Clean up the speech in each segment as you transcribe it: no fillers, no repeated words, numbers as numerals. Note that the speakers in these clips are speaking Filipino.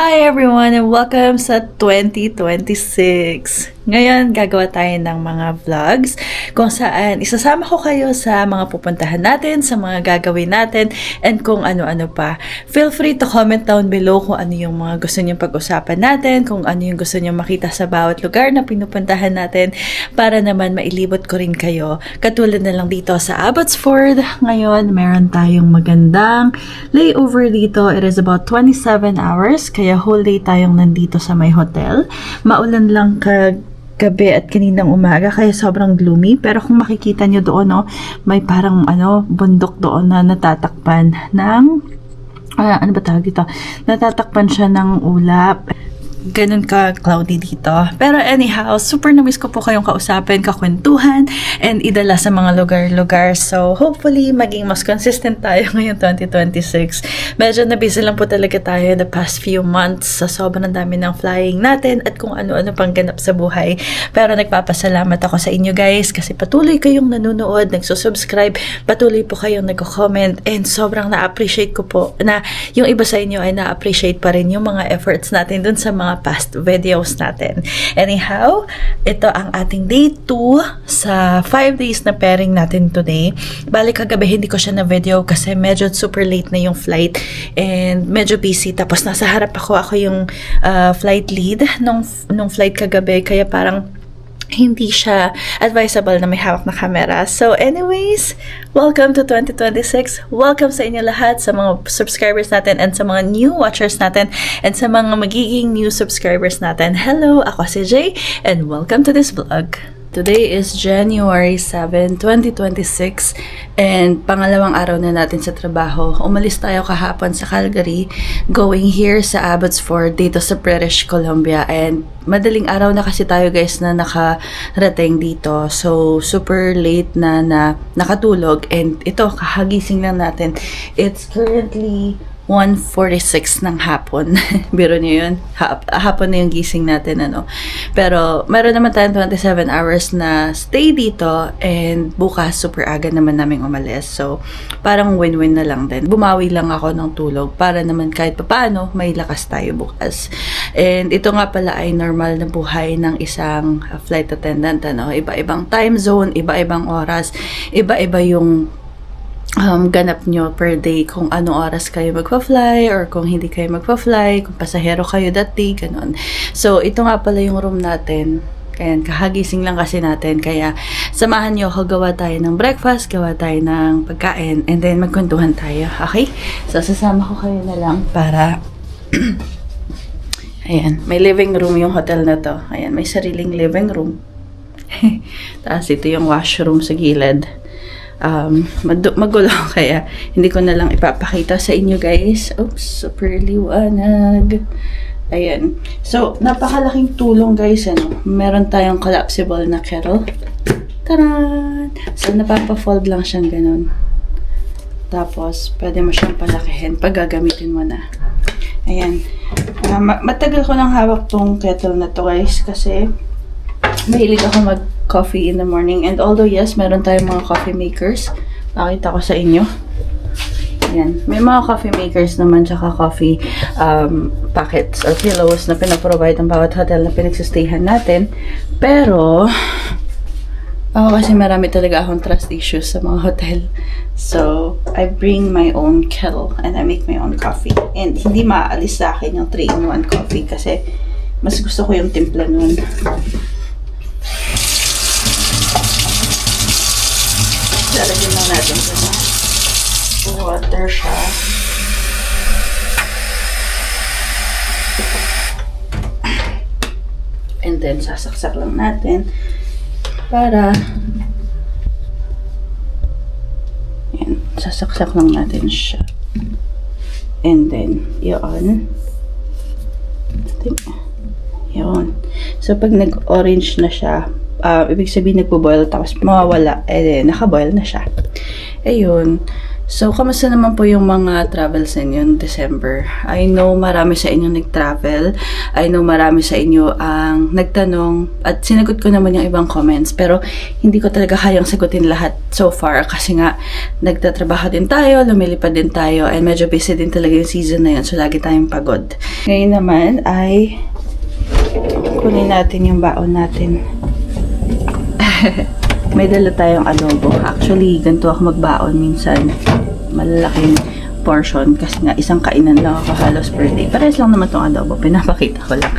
Hi everyone and welcome sa 2026. Ngayon, gagawa tayo ng mga vlogs kung saan isasama ko kayo sa mga pupuntahan natin, sa mga gagawin natin, and kung ano-ano pa. Feel free to comment down below kung ano yung mga gusto niyong pag-usapan natin, kung ano yung gusto niyong makita sa bawat lugar na pinupuntahan natin para naman mailibot ko rin kayo. Katulad na lang dito sa Abbotsford. Ngayon, meron tayong magandang layover dito. It is about 27 hours, kaya whole day tayong nandito sa may hotel. Maulan lang gabi at kaninang umaga kaya sobrang gloomy, pero kung makikita nyo doon, no, may parang bundok doon na natatakpan ng ano ba tawag dito? Natatakpan siya ng ulap. Ganun ka cloudy dito. Pero anyhow, super na-miss ko po kayong kausapin, kakwentuhan, and idala sa mga lugar-lugar. So, hopefully, maging mas consistent tayo ngayong 2026. Medyo na-busy lang po talaga tayo the past few months sa sobrang dami ng flying natin at kung ano-ano pang ganap sa buhay. Pero nagpapasalamat ako sa inyo guys kasi patuloy kayong nanonood, nagsusubscribe, patuloy po kayong nagko-comment, and sobrang na-appreciate ko po na yung iba sa inyo ay na-appreciate pa rin yung mga efforts natin dun sa mga past videos natin. Anyhow, ito ang ating day 2 sa 5 days na pairing natin today. Balik kagabi hindi ko siya na video kasi medyo super late na yung flight and medyo busy. Tapos nasa harap ako yung flight lead nung flight kagabi, kaya parang hindi siya advisable na may hawak na camera. So anyways, welcome to 2026. Welcome sa inyo lahat, sa mga subscribers natin and sa mga new watchers natin and sa mga magiging new subscribers natin. Hello, ako si Jay and welcome to this vlog. Today is January 7, 2026 and pangalawang araw na natin sa trabaho. Umalis tayo kahapon sa Calgary, going here sa Abbotsford dito sa British Columbia, and madaling araw na kasi tayo guys na nakarating dito. So super late na nakatulog, and ito kahagising lang natin. It's currently 1:46 ng hapon. Biro niyo yun. Hapon na yung gising natin, Pero, meron naman tayong 27 hours na stay dito, and bukas super aga naman namin umalis. So, parang win-win na lang din. Bumawi lang ako ng tulog para naman kahit papaano, may lakas tayo bukas. And ito nga pala ay normal na buhay ng isang flight attendant, Iba-ibang time zone, iba-ibang oras, iba-iba yung ganap nyo per day, kung anong oras kayo magpa-fly or kung hindi kayo magpa-fly, kung pasahero kayo that day, ganun. So, ito nga pala yung room natin. Kaya kahagising lang kasi natin. Kaya samahan nyo ako, gawa tayo ng breakfast, gawa tayo ng pagkain, and then magkwentuhan tayo. Okay? So, sasama ko kayo na lang para ayan, may living room yung hotel na to. Ayan, may sariling living room. Tapos ito yung washroom sa gilid. Magulo kaya hindi ko na lang ipapakita sa inyo guys. Oops, super liwanag. Ayan. So, napakalaking tulong guys, meron tayong collapsible na kettle. Taran! So, napapa-fold lang siyang ganun. Tapos, pwede mo siyang palakihin pag gagamitin mo na. Ayan. Matagal ko nang hawak tong kettle na to guys kasi mahilig ako mag-coffee in the morning. And although yes, meron tayong mga coffee makers. Nakita ko sa inyo. Ayan. May mga coffee makers naman, tsaka coffee packets or pillows na pinaprovide ng bawat hotel na pinagsistayhan natin. Pero, kasi marami talaga akong trust issues sa mga hotel. So, I bring my own kettle and I make my own coffee. And hindi maaalis sa akin yung 3-in-1 coffee kasi mas gusto ko yung timpla nun. Lalagyan lang natin water siya. And then, sasaksak lang natin para yan, sasaksak lang natin siya. And then, yun. So, pag nag-orange na siya, ibig sabihin nagpo-boil tapos mawawala, naka-boil na siya. Ayun. So, kamusta naman po yung mga travels ninyo in December? I know marami sa inyo nag-travel. I know marami sa inyo ang nagtanong at sinagot ko naman yung ibang comments. Pero, hindi ko talaga kayang sagutin lahat so far kasi nga, nagtatrabaho din tayo, lumilipad din tayo, and medyo busy din talaga yung season na yun. So, lagi tayong pagod. Ngayon naman ay kunin natin yung baon natin. May dala tayong adobo. Actually, ganito ako magbaon minsan. Malalaking portion kasi nga isang kainan lang ako halos per day. Parehas lang naman tong adobo. Pinapakita ko lang.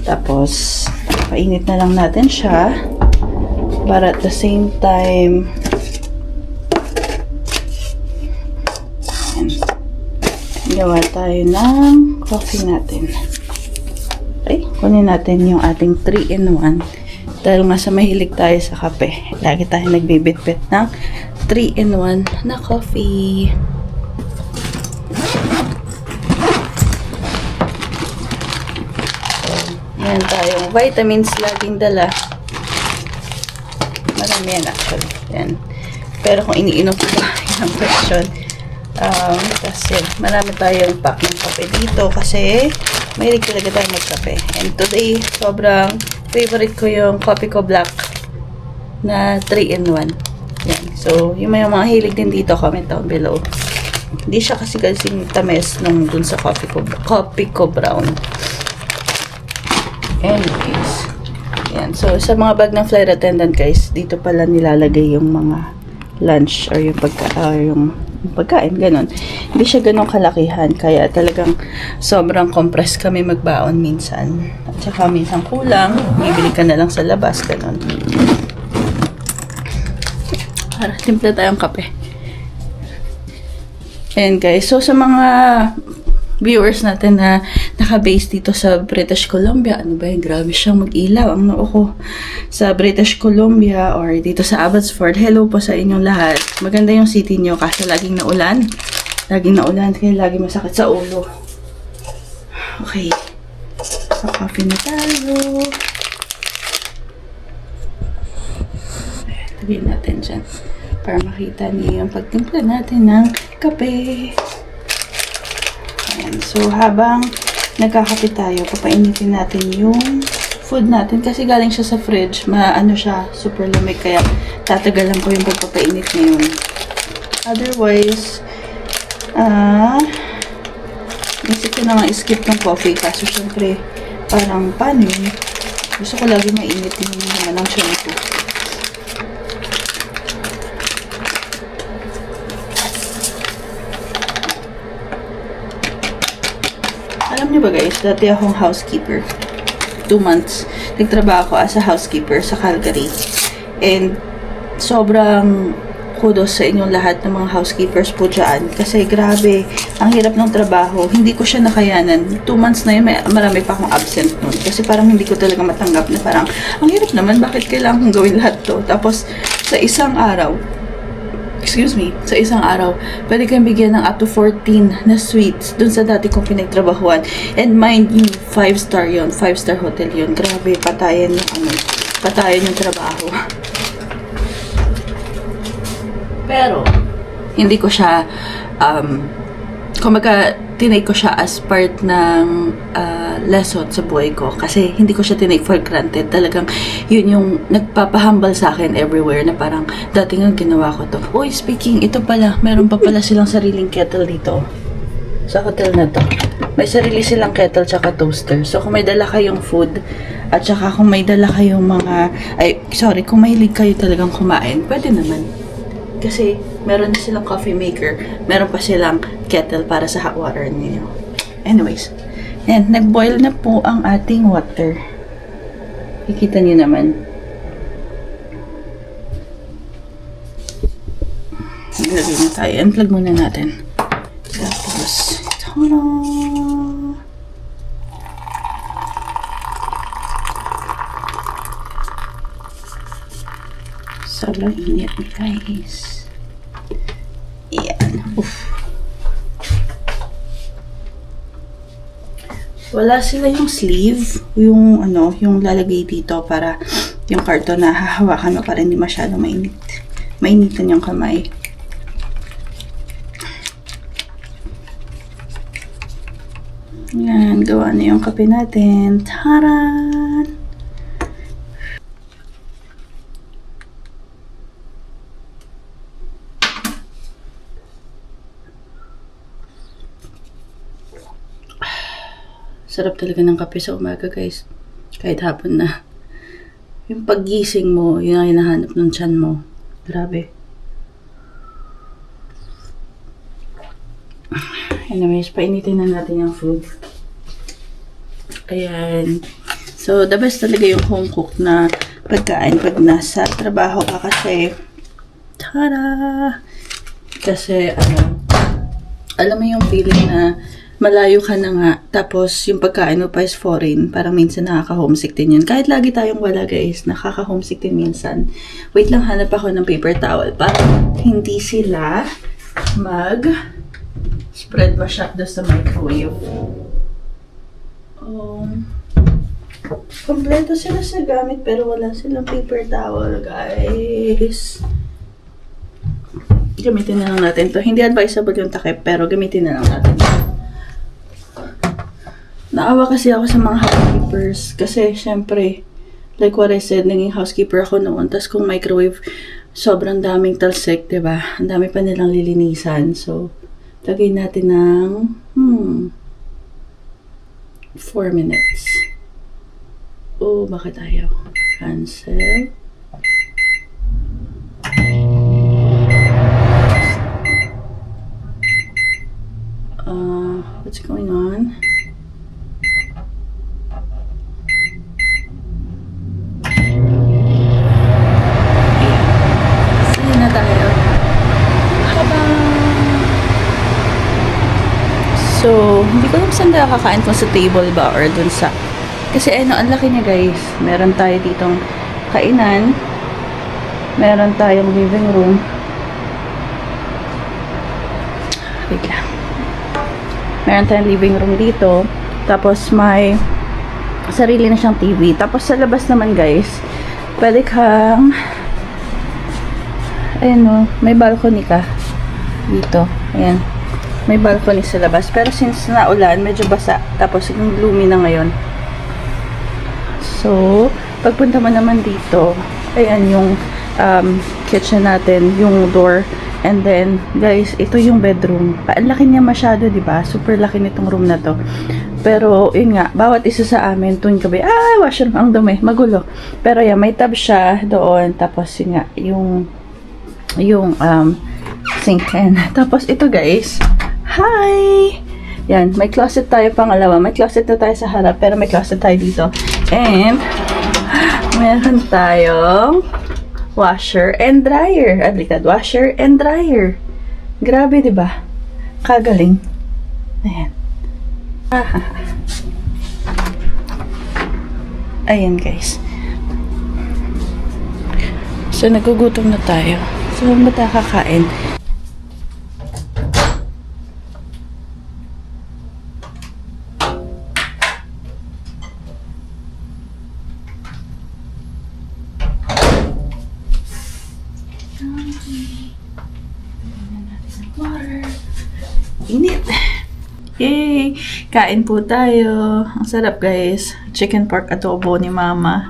Tapos, painit na lang natin siya para at the same time gawa tayo ng coffee natin. Okay, kunin natin yung ating 3-in-1. Dahil nga sa mahilig tayo sa kape, lagi tayo nagbibit-bit ng 3-in-1 na coffee. Yan tayong vitamins laging dala. Marami yan actually. Yan. Pero kung iniinom ko ba, yung question. Kasi marami tayong pack ng kape dito kasi mahilig talaga tayo magkape. And today, sobrang favorite ko yung Coffee Co Black na 3-in-1. Yan. So, yung may mga hilig din dito, comment down below. Hindi siya kasi tamis nung dun sa Coffee Co Brown. Anyways. Yan. So, sa mga bag ng flight attendant guys, dito pala nilalagay yung mga lunch or yung pagkain, ganun. Hindi siya ganun kalakihan, kaya talagang sobrang compress kami magbaon minsan. At saka minsan kulang, bibili ka na lang sa labas, ganun. Para, timpla tayong kape. And guys, so sa mga viewers natin na naka-base dito sa British Columbia, ano ba yun, grabe siyang mag-ilaw ang noo ko sa British Columbia or dito sa Abbotsford. Hello po sa inyong lahat. Maganda yung city nyo kasi laging naulan. Laging naulan kaya lagi masakit sa ulo. Okay. So, coffee na tayo. Lagyan natin dyan para makita niyo yung pagtimpla natin ng kape. Ayan. So, habang nagkakape tayo, papainitin natin yung food natin kasi galing siya sa fridge. Maano siya, super lamig kaya tatagalan ko yung pagpapainit ngayon. Otherwise, isip ko na nga skip ng coffee kaso syempre parang paano yun? Gusto ko lagi mainit yung naman ng shampoo. Alam niyo ba guys, dati akong housekeeper. 2 months. Nagtrabaho ako as a housekeeper sa Calgary. And sobrang kudos sa inyong lahat ng mga housekeepers po dyan. Kasi grabe, ang hirap ng trabaho. Hindi ko siya nakayanan. 2 months na yun, marami pa akong absent nun. Kasi parang hindi ko talaga matanggap na parang, ang hirap naman, bakit kailangan kong gawin lahat to? Tapos, sa isang araw, pwede kayong bigyan ng up to 14 na suites dun sa dati kong pinagtrabahuan. And mind you, 5-star yun. 5-star hotel yun. Grabe, patayan yung trabaho. Pero, hindi ko siya, kumbaga, tinake ko siya as part ng lesson sa buhay ko. Kasi, hindi ko siya tinake for granted. Talagang, yun yung nagpapahambal sa akin everywhere na parang, dati nga ginawa ko to. Uy, speaking, ito pala, meron pa pala silang sariling kettle dito. Sa hotel na to. May sarili silang kettle tsaka toaster. So, kung may dala kayong food, at saka kung may dala kayong kung mahilig kayo talagang kumain, pwede naman. Kasi, meron na silang coffee maker. Meron pa silang kettle para sa hot water ninyo. Anyways. Yan. Nag-boil na po ang ating water. Kikita niyo naman. Naglagay na tayo. Unplug muna natin. Tapos, tada! Sobrang init, guys. Yan. Uff. Wala sila yung sleeve, yung lalagay dito para yung karton na hahawakan mo para hindi masyadong mainit. Mainitan yung kamay. Yan, gawa na yung kape natin. Taran! Sarap talaga ng kape sa umaga, guys. Kahit hapon na. Yung paggising mo, yun ang hinahanap ng tiyan mo. Grabe. Anyways, painitin na natin yung food. Ayan. So, the best talaga yung home cooked na pagkain pag nasa trabaho ka kasi tada! Kasi, alam mo yung feeling na malayo ka na nga, tapos yung pagkain mo pa is foreign, parang minsan nakaka-homesick din yun. Kahit lagi tayong wala guys, nakaka-homesick din minsan. Wait lang, hanap ako ng paper towel para hindi sila mag-spread masyado sa microwave. Kompleto sila sa gamit pero wala silang paper towel guys. Gamitin na lang natin to. Hindi advisable yung takip pero gamitin na lang natin. Naawa kasi ako sa mga housekeepers kasi syempre, like what I said, naging housekeeper ako noon. Tapos kung microwave, sobrang daming talsik, diba? Ang dami pa nilang lilinisan. So, lagay natin ng 4 minutes. Oh, bakit ayaw? Cancel. What's going on? So, hindi ko alam saan nakakain kung sa table ba or dun sa... Kasi ang laki niya guys. Meron tayo ditong kainan. Meron tayong living room. Wait lang. Meron tayong living room dito. Tapos may sarili na siyang TV. Tapos sa labas naman guys, pwede kang... Ayan o, may balcony ka. Dito. Ayan. May balcony sa labas. Pero since naulan, medyo basa. Tapos yung gloomy na ngayon. So, pagpunta mo naman dito, ayan yung kitchen natin, yung door. And then, guys, ito yung bedroom. Ang laki niya masyado, diba? Super laki nitong room na to. Pero, yun nga, bawat isa sa amin, tuwing gabi, washroom, ang dumi, magulo. Pero yan, may tub siya doon. Tapos, yun nga, yung sink. And, tapos, ito guys, hi! Yan, may closet tayo pangalawa. May closet na tayo sa harap, pero may closet tayo dito. And, meron tayong washer and dryer. Ablikad, washer and dryer. Grabe, diba? Kagaling. Ayan. Ayan, guys. So, nagugutom na tayo. So, saan ba tayo kakain? Init. Yay! Kain po tayo. Ang sarap guys. Chicken pork adobo ni mama.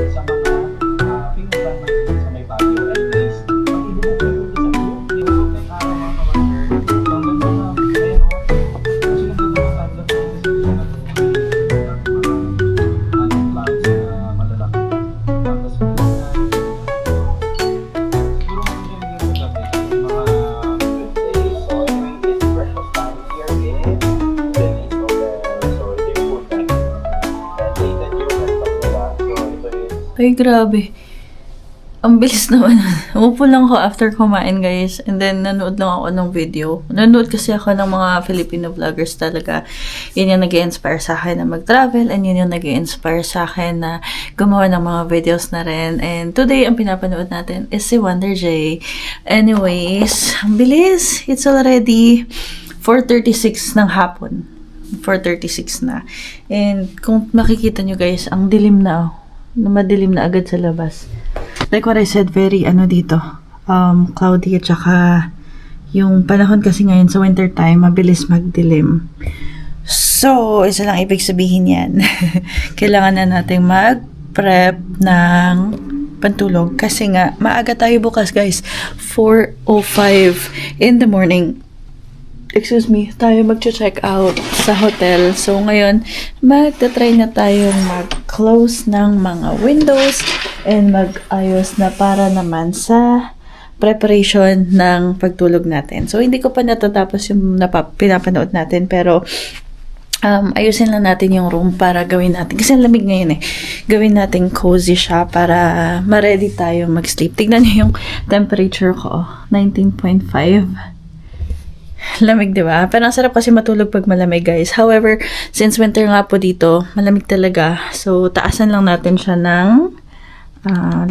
Sa mga pinutan sa may Baguio at least pag ibubugbog ko sa view may araw mga kawander hanggang sa mga ayun kasi nagdadaan lang sa clouds na malalaki tapos siguro magiging yung gabi mga good days so during this breakfast time here in Venice so ito yung food time and late at yung breakfast nila so ito is Ay, grabe. Ang bilis naman. Umupo lang ako after kumain, guys. And then, nanood lang ako ng video. Nanood kasi ako ng mga Filipino vloggers talaga. Yun yung nag-i-inspire sa akin na mag-travel. And yun yung nag-i-inspire sa akin na gumawa ng mga videos na rin. And today, ang pinapanood natin is si Wonder J. Anyways, ang bilis. It's already 4:36 ng hapon. 4:36 na. And kung makikita nyo, guys, ang dilim na. Madilim na agad sa labas. Like what I said, very dito, cloudy at saka yung panahon kasi ngayon sa winter time, mabilis magdilim. So, isa lang ibig sabihin yan. Kailangan na nating mag-prep ng pantulog kasi nga maaga tayo bukas guys, 4:05 in the morning. Excuse me, tayo mag-check out sa hotel. So ngayon, magta-try na tayong mag-close ng mga windows and mag-ayos na para naman sa preparation ng pagtulog natin. So hindi ko pa natatapos yung pinapanood natin, pero ayusin lang natin yung room para gawin natin. Kasi ang lamig ngayon eh. Gawin natin cozy siya para ma-ready tayo mag-sleep. Tignan niyo yung temperature ko. 19.5. Lamig, di ba? Pero ang sarap kasi matulog pag malamig, guys. However, since winter nga po dito, malamig talaga. So, taasan lang natin siya ng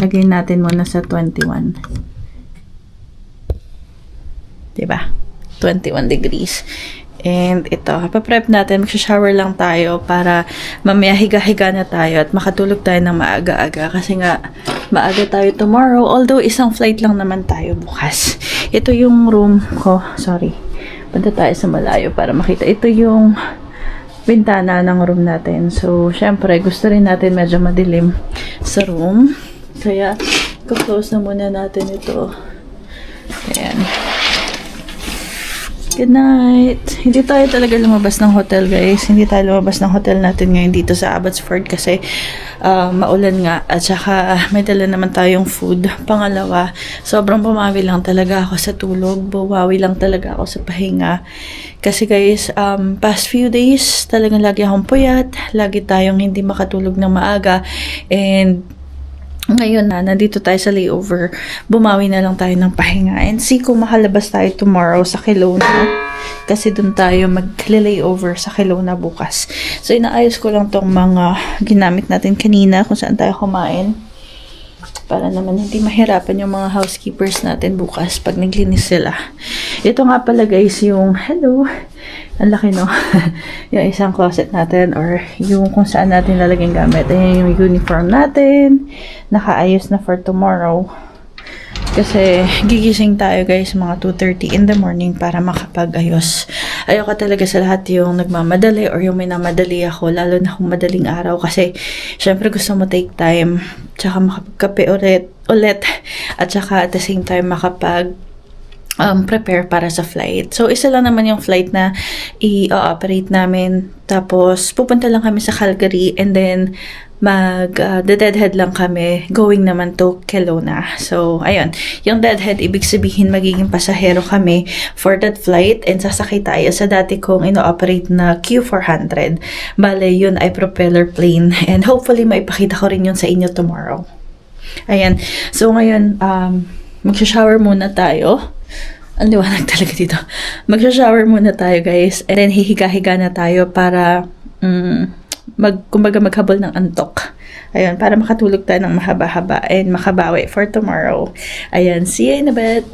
lagay natin muna sa 21. Di ba? 21 degrees. And ito, paprep natin, magsha-shower lang tayo para mamaya higa-higa na tayo at makatulog tayo ng maaga-aga kasi nga maaga tayo tomorrow, although isang flight lang naman tayo bukas. Ito yung room ko, sorry, punta tayo sa malayo para makita. Ito yung bintana ng room natin, so syempre gusto rin natin medyo madilim sa room, kaya close na muna natin ito. Ayan. Good night. Hindi tayo talaga lumabas ng hotel, guys. Hindi tayo lumabas ng hotel natin ngayon dito sa Abbotsford kasi maulan nga at saka may dala naman tayong food. Pangalawa, sobrang bumawi lang talaga ako sa tulog. Bumawi lang talaga ako sa pahinga. Kasi guys, past few days, talagang lagi akong puyat. Lagi tayong hindi makatulog ng maaga. And ngayon na, nandito tayo sa layover, bumawi na lang tayo ng pahinga. And see kung makalabas tayo tomorrow sa Kelowna. Kasi dun tayo mag-layover sa Kelowna bukas. So, inaayos ko lang tong mga ginamit natin kanina kung saan tayo kumain. Para naman hindi mahirapan yung mga housekeepers natin bukas pag naglinis sila. Ito nga pala guys, yung, hello, ang laki no, yung isang closet natin or yung kung saan natin lalagyan gamit. Ayan yung uniform natin, nakaayos na for tomorrow. Kasi gigising tayo guys mga 2:30 in the morning para makapag-ayos. Ayoko talaga sa lahat yung nagmamadali or yung minamadali ako, lalo na kung madaling araw kasi syempre gusto mo take time tsaka makapagkape ulit at saka at the same time makapag prepare para sa flight. So, isa lang naman yung flight na i-operate namin. Tapos, pupunta lang kami sa Calgary and then the deadhead lang kami going naman to Kelowna. So, ayun. Yung deadhead, ibig sabihin magiging pasahero kami for that flight and sasakay tayo sa dati kong ino-operate na Q400. Bale, yun ay propeller plane and hopefully maipakita ko rin yun sa inyo tomorrow. Ayan. So, ngayon, magsha-shower muna tayo. Ang liwanag talaga dito. Magsha-shower muna tayo guys. And then hihiga-higa na tayo para kumbaga maghabol ng antok. Ayun, para makatulog tayo ng mahaba-haba and makabawi for tomorrow. Ayan, see you in a bit.